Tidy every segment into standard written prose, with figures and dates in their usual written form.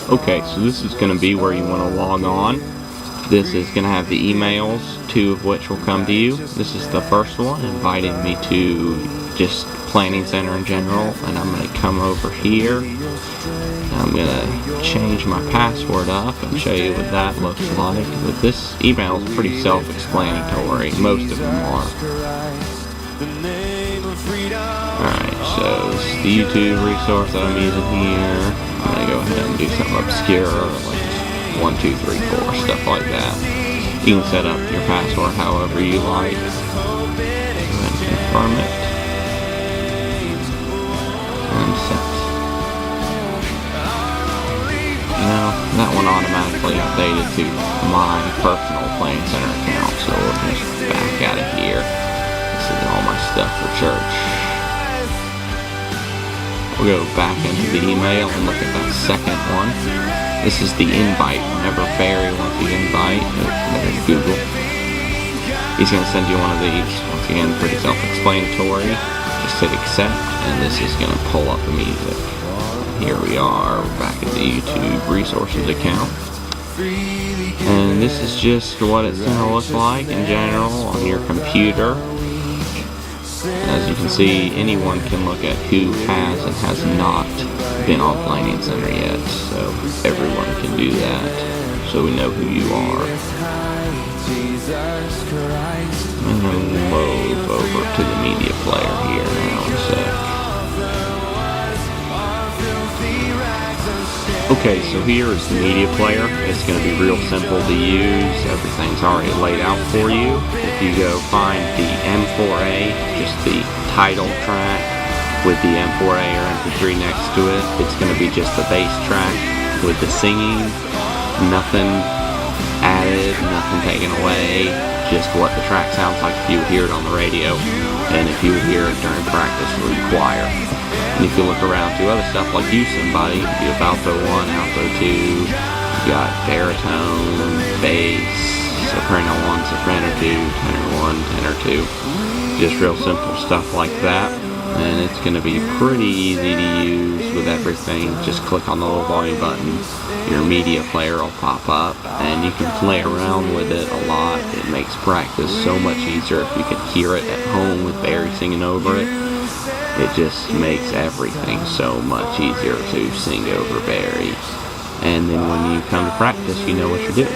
Okay, so this is going to be where you want to log on. This is going to have the emails, 2 of which will come to you. This is the first one, inviting me to just Planning Center in general, and I'm going to come over here. I'm going to change my password up and show you what that looks like. But this email is pretty self-explanatory. Most of them are. Alright, so this is the YouTube resource that I'm using here. I'm going to go ahead and do something obscure, like 1, 2, 3, 4, stuff like that. You can set up your password however you like. Go ahead and confirm it. And set. Now, that one automatically updated to my personal Planning Center account, so we'll just back out of here. This is all my stuff for church. We'll go back into the email and look at that second one. This is the invite. Whenever Barry wants the invite, there's Google. He's going to send you one of these. Once again, pretty self-explanatory. Just hit accept, and this is going to pull up the music. Here we are, we're back in the YouTube resources account. And this is just what it's going to look like in general on your computer. As you can see, anyone can look at who has and has not been on Planning Center yet, so everyone can do that, so we know who you are. And then we'll move over to the media player here now in a sec. Okay, so here is the media player. It's going to be real simple to use. Everything's already laid out for you. If you go find the M4A, just the title track with the M4A or MP3 next to it, it's going to be just the bass track with the singing. Nothing added, nothing taken away. Just what the track sounds like if you would hear it on the radio, and if you would hear it during practice with the choir. And if you look around to other stuff like Use Somebody, you have alto 1, alto 2, you got baritone, bass, soprano 1, soprano 2, tenor 1, tenor 2. Just real simple stuff like that. And it's going to be pretty easy to use with everything. Just click on the little volume button. Your media player will pop up, and you can play around with it a lot. It makes practice so much easier if you can hear it at home with Barry singing over it. It just makes everything so much easier to sing over Barry. And then when you come to practice, you know what you're doing.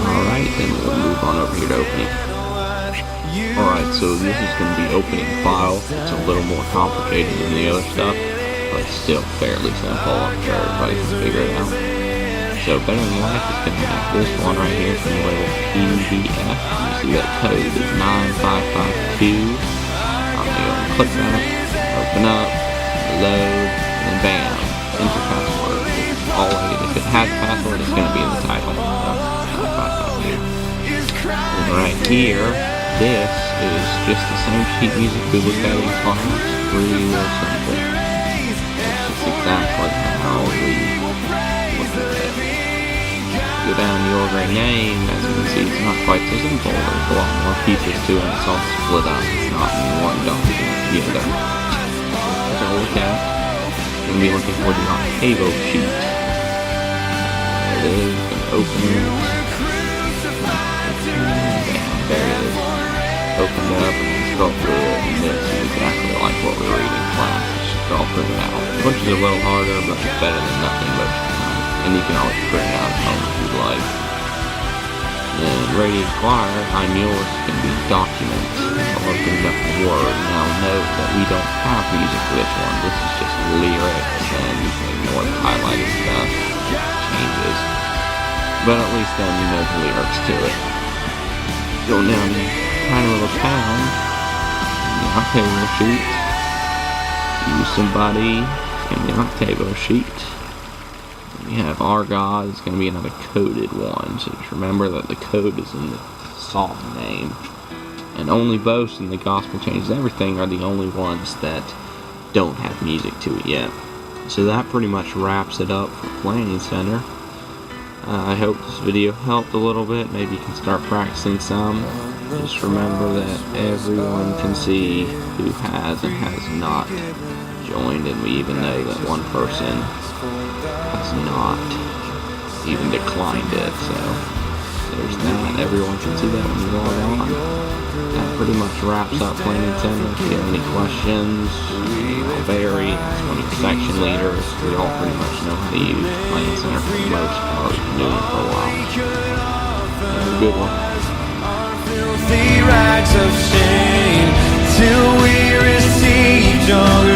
Alright, then we'll move on over here to opening. Alright, so this is going to be opening file. It's a little more complicated than the other stuff, but still fairly simple. I'm sure everybody can figure it out. So Better Than Life is going to have this one right here from the label PDF. You see that code is 9552. I'm going to go and click that, open up, load, and bam, enter password. If it has a password, it's going to be in the title. So, 9552. And right here, this is just the same sheet music we looked at in class. Real simple. It's just exactly how we look at it. Go down to your grade name. As you can see, it's not quite so simple. There's a lot more pieces to it. It's all split up. It's not in one document together. As I look at, we're going to be looking for the Octavo sheet. There it is. You can open it. There it is. Open it up and scroll through it, and this is exactly like what we read in class. Just all printed out. Which is a little harder, but it's better than nothing most of the time. And you can always print it out at home if you'd like. And ready to acquire, I'm yours can be documents. I'll open it up in Word. Now note that we don't have music for this one. This is just lyrics, and you can ignore the highlighted stuff. Changes. But at least then you know the lyrics to it. Going down to tiny little town, the Octavo sheet. Use Somebody, it's going to be an Octavo sheet. We have Our God, it's going to be another coded one. So just remember that the code is in the song name. And Only Boast and The Gospel Changes Everything are the only ones that don't have music to it yet. So that pretty much wraps it up for Planning Center. I hope this video helped a little bit. Maybe you can start practicing some. Just remember that everyone can see who has and has not joined, and we even know that one person has not even declined it, so there's that. Everyone can see that when you log on. That pretty much wraps up Plain Nintendo. If you have any questions, Barry, that's one of the section leaders. We all pretty much know how to use Plain Center for the most part. We've been doing it for a while. Have a good one. Filthy rags of shame till we receive your